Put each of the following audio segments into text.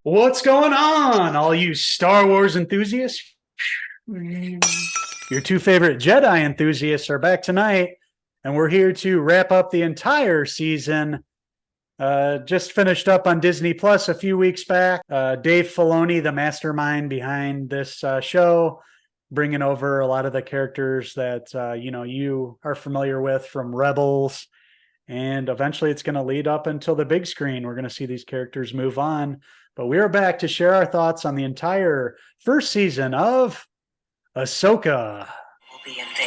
What's going on, all you Star Wars enthusiasts? Your two favorite Jedi enthusiasts are back tonight, and we're here to wrap up the entire season. Just finished up on Disney Plus a few weeks back. Dave Filoni, the mastermind behind this show, bringing over a lot of the characters that you are familiar with from Rebels, and eventually it's going to lead up until the big screen. We're going to see these characters move on. But we are back to share our thoughts on the entire first season of Ahsoka. Will be in vain.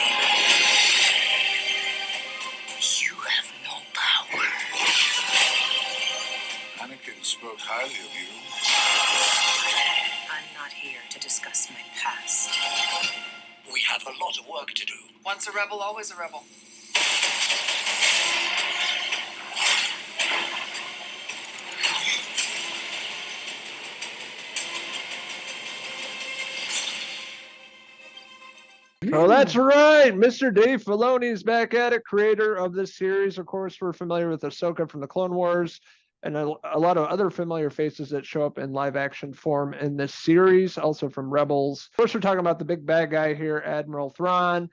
You have no power. Anakin spoke highly of you. I'm not here to discuss my past. We have a lot of work to do. Once a rebel, always a rebel. Oh, that's right. Mr. Dave Filoni is back at it, creator of this series. Of course, we're familiar with Ahsoka from the Clone Wars and a lot of other familiar faces that show up in live action form in this series, also from Rebels. Of course, we're talking about the big bad guy here, Admiral Thrawn,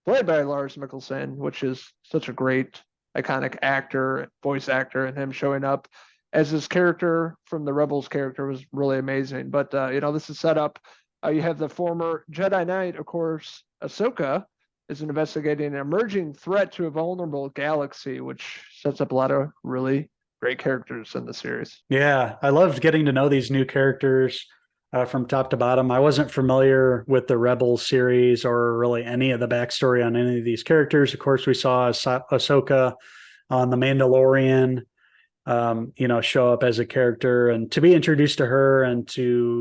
played by Lars Mikkelsen, which is such a great, iconic actor, voice actor, and him showing up as his character from the Rebels character was really amazing. But, this is set up. You have the former Jedi Knight, of course, Ahsoka, is investigating an emerging threat to a vulnerable galaxy, which sets up a lot of really great characters in the series. Yeah, I loved getting to know these new characters from top to bottom. I wasn't familiar with the Rebels series or really any of the backstory on any of these characters. Of course, we saw Ahsoka on The Mandalorian, show up as a character, and to be introduced to her and to,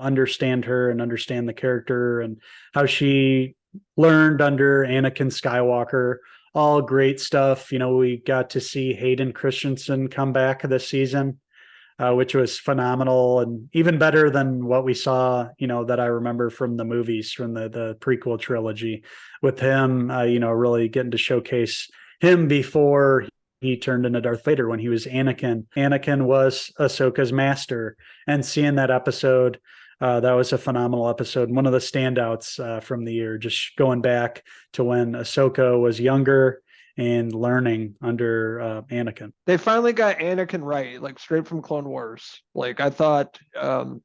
understand her and understand the character and how she learned under Anakin Skywalker. All great stuff. We got to see Hayden Christensen come back this season, which was phenomenal and even better than what we saw, that I remember from the movies, from the prequel trilogy, with him, really getting to showcase him before he turned into Darth Vader when he was Anakin. Anakin was Ahsoka's master, and seeing that episode, that was a phenomenal episode. One of the standouts from the year, just going back to when Ahsoka was younger and learning under Anakin. They finally got Anakin right, like straight from Clone Wars. Like I thought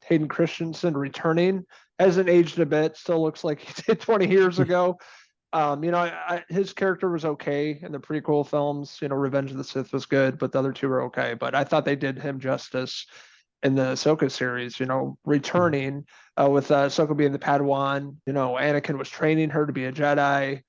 Hayden Christensen returning hasn't aged a bit, still looks like he did 20 years ago. His character was okay in the prequel films. Revenge of the Sith was good, but the other two were okay. But I thought they did him justice in the Ahsoka series, returning with Ahsoka being the Padawan. Anakin was training her to be a Jedi,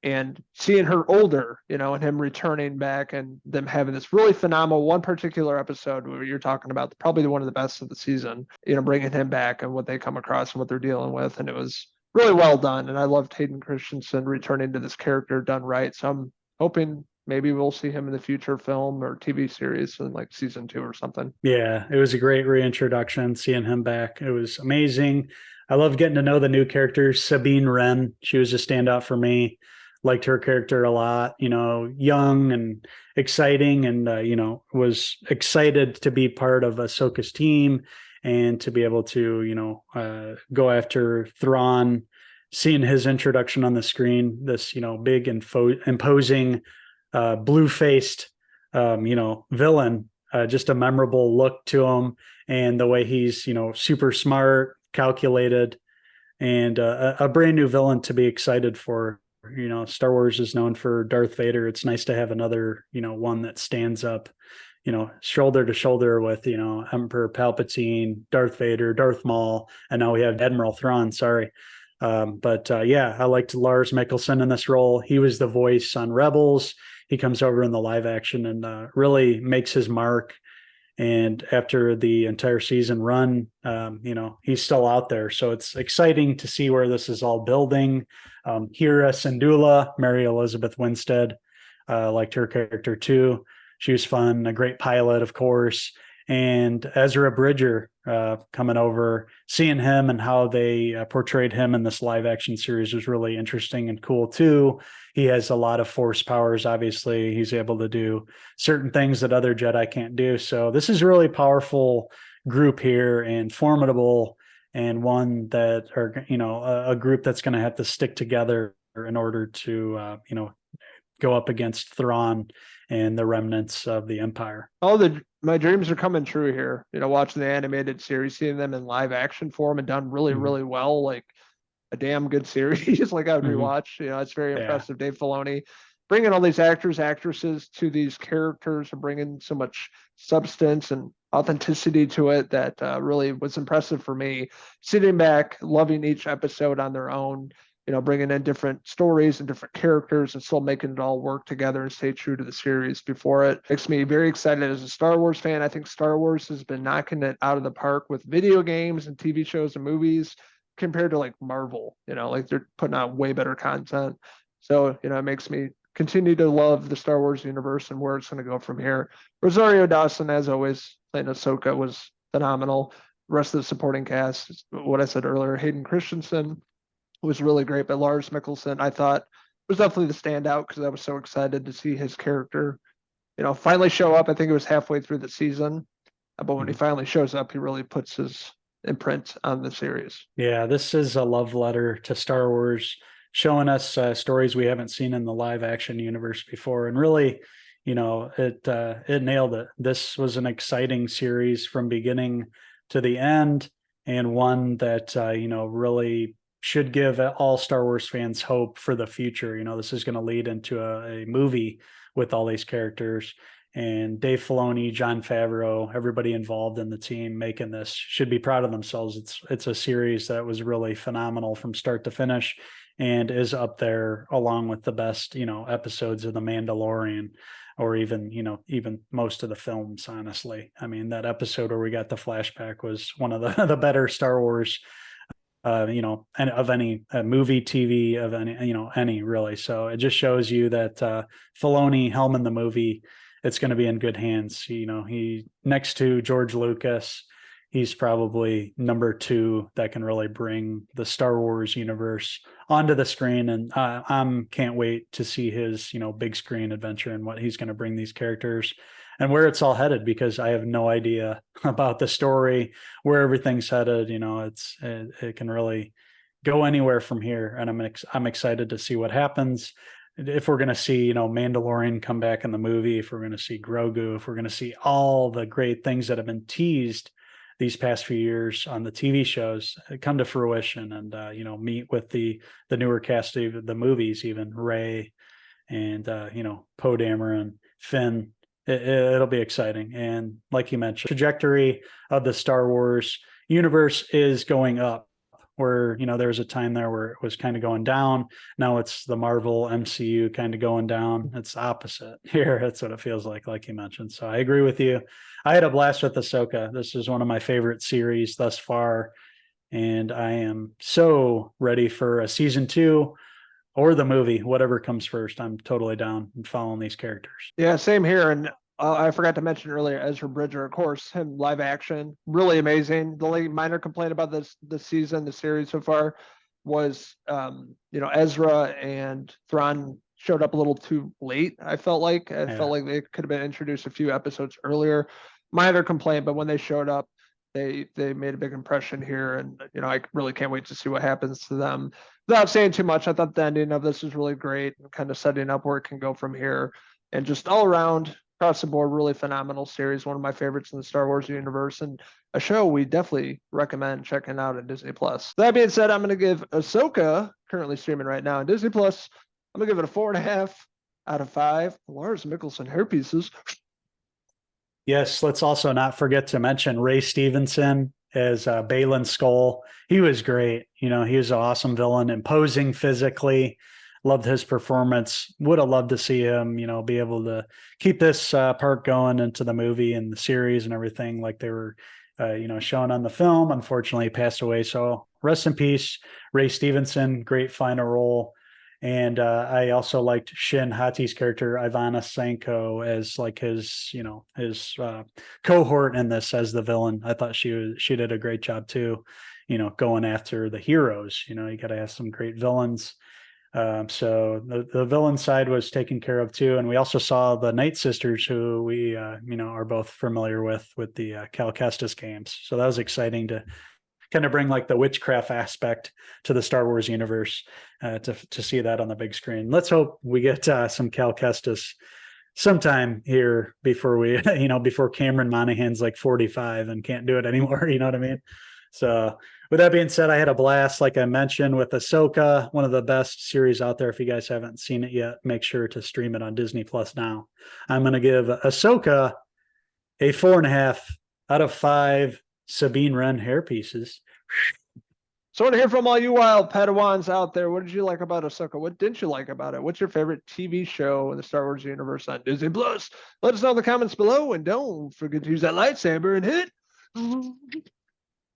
and seeing her older, and him returning back and them having this really phenomenal one particular episode where you're talking about probably one of the best of the season, bringing him back and what they come across and what they're dealing with. And it was really well done. And I loved Hayden Christensen returning to this character done right. So I'm hoping maybe we'll see him in the future film or TV series in like season 2 or something. Yeah, it was a great reintroduction, seeing him back. It was amazing. I loved getting to know the new characters. Sabine Wren, she was a standout for me. Liked her character a lot, young and exciting, and, was excited to be part of Ahsoka's team and to be able to, go after Thrawn, seeing his introduction on the screen, this, big imposing, blue-faced, villain, just a memorable look to him, and the way he's, super smart, calculated, and a brand new villain to be excited for. Star Wars is known for Darth Vader. It's nice to have another, one that stands up, shoulder to shoulder with, Emperor Palpatine, Darth Vader, Darth Maul, and now we have Admiral Thrawn. Sorry. I liked Lars Mikkelsen in this role. He was the voice on Rebels. He comes over in the live action and really makes his mark. And after the entire season run, he's still out there. So it's exciting to see where this is all building. Hera Syndulla, Mary Elizabeth Winstead, liked her character too. She was fun, a great pilot, of course. And Ezra Bridger coming over, seeing him and how they portrayed him in this live action series was really interesting and cool too. He has a lot of force powers. Obviously, he's able to do certain things that other Jedi can't do. So this is really powerful group here and formidable, and one that are, a group that's going to have to stick together in order to, go up against Thrawn and the remnants of the Empire. My dreams are coming true here. Watching the animated series, seeing them in live action form and done really, really well, like a damn good series. Like I would rewatch. It's very impressive. Dave Filoni bringing all these actors, actresses to these characters and bringing so much substance and authenticity to it that really was impressive for me. Sitting back, loving each episode on their own, bringing in different stories and different characters and still making it all work together and stay true to the series before it. Makes me very excited as a Star Wars fan. I think Star Wars has been knocking it out of the park with video games and TV shows and movies compared to like Marvel, like they're putting out way better content. So, it makes me continue to love the Star Wars universe and where it's going to go from here. Rosario Dawson, as always, playing Ahsoka was phenomenal. The rest of the supporting cast, what I said earlier, Hayden Christensen was really great, but Lars Mikkelsen, I thought, was definitely the standout because I was so excited to see his character, finally show up. I think it was halfway through the season, but when he finally shows up, he really puts his imprint on the series. Yeah, this is a love letter to Star Wars, showing us stories we haven't seen in the live action universe before, and really, it nailed it. This was an exciting series from beginning to the end, and one that really should give all Star Wars fans hope for the future. This is going to lead into a movie with all these characters, and Dave Filoni, Jon Favreau, everybody involved in the team making this should be proud of themselves. It's a series that was really phenomenal from start to finish, and is up there along with the best, episodes of The Mandalorian, or even most of the films, honestly. I mean, that episode where we got the flashback was one of the better Star Wars, and of any movie, TV, of any really. So it just shows you that Filoni helming the movie, it's going to be in good hands. He next to George Lucas, he's probably number 2 that can really bring the Star Wars universe onto the screen. And can't wait to see his, big screen adventure and what he's going to bring these characters and where it's all headed, because I have no idea about the story, where everything's headed. It can really go anywhere from here. And I'm excited to see what happens. If we're going to see, Mandalorian come back in the movie, if we're going to see Grogu, if we're going to see all the great things that have been teased these past few years on the TV shows come to fruition, and meet with the newer cast of the movies, even Rey and Poe Dameron, Finn. It'll be exciting. And like you mentioned, trajectory of the Star Wars universe is going up, where there was a time there where it was kind of going down. Now it's the Marvel MCU kind of going down. It's opposite here. That's what it feels like you mentioned. So I agree with you. I had a blast with Ahsoka. This is one of my favorite series thus far, and I am so ready for a season 2 or the movie, whatever comes first. I'm totally down and following these characters. Yeah, same here. And I forgot to mention earlier, Ezra Bridger, of course, him live action, really amazing. The only minor complaint about the season, the series so far, was Ezra and Thrawn showed up a little too late. I felt like they could have been introduced a few episodes earlier. Minor complaint, but when they showed up, they made a big impression here, and I really can't wait to see what happens to them. Without saying too much, I thought the ending of this was really great, and kind of setting up where it can go from here, and just all around across the board, really phenomenal series. One of my favorites in the Star Wars universe, and a show we definitely recommend checking out at Disney Plus. That being said, I'm going to give Ahsoka, currently streaming right now on Disney Plus, I'm going to give it a 4.5 out of 5 Lars Mikkelsen hairpieces. Yes, let's also not forget to mention Ray Stevenson as Balin Skull. He was great. He was an awesome villain, imposing physically. Loved his performance. Would have loved to see him, be able to keep this part going into the movie and the series and everything like they were, shown on the film. Unfortunately, he passed away. So rest in peace, Ray Stevenson. Great final role. And I also liked Shin Hati's character, Ivana Sanko, as like his cohort in this as the villain. I thought she did a great job too, going after the heroes. You got to have some great villains. So the villain side was taken care of too, and we also saw the Night Sisters, who we are both familiar with the Cal Kestis games. So that was exciting to kind of bring like the witchcraft aspect to the Star Wars universe, to see that on the big screen. Let's hope we get some Cal Kestis sometime here before we, before Cameron Monaghan's like 45 and can't do it anymore. You know what I mean? So with that being said, I had a blast, like I mentioned, with Ahsoka, one of the best series out there. If you guys haven't seen it yet, make sure to stream it on Disney Plus now. I'm going to give Ahsoka a 4.5 out of 5 Sabine Wren hair pieces. So I want to hear from all you wild Padawans out there. What did you like about Ahsoka? What didn't you like about it? What's your favorite TV show in the Star Wars universe on Disney Plus? Let us know in the comments below, and don't forget to use that lightsaber and hit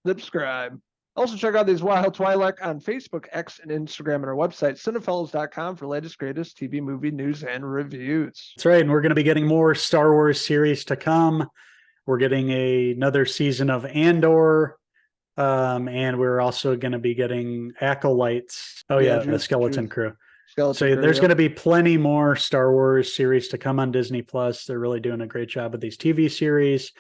subscribe. Also, check out these Wild Twi'lek on Facebook, X, and Instagram, and our website, Cinephellas.com, for latest, greatest TV, movie news and reviews. That's right. And we're going to be getting more Star Wars series to come. We're getting another season of Andor. And we're also going to be getting Acolytes. Oh, yeah, the Skeleton Crew. So there's going to be plenty more Star Wars series to come on Disney Plus. They're really doing a great job with these TV series.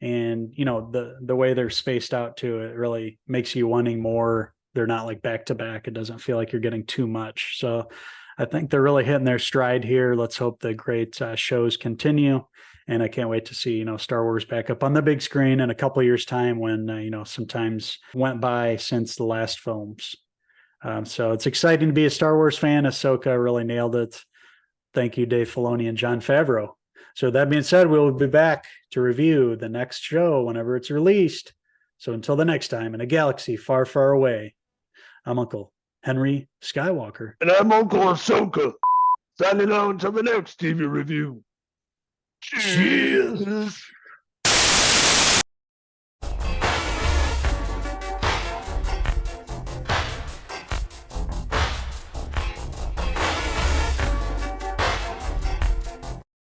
And, the way they're spaced out too, it really makes you wanting more. They're not like back to back. It doesn't feel like you're getting too much. So I think they're really hitting their stride here. Let's hope the great shows continue. And I can't wait to see, Star Wars back up on the big screen in a couple of years' time when, some times went by since the last films. So it's exciting to be a Star Wars fan. Ahsoka really nailed it. Thank you, Dave Filoni and Jon Favreau. So that being said, we'll be back to review the next show whenever it's released. So until the next time, in a galaxy far, far away, I'm Uncle Henry Skywalker. And I'm Uncle Ahsoka. Signing on until the next TV review. Cheers.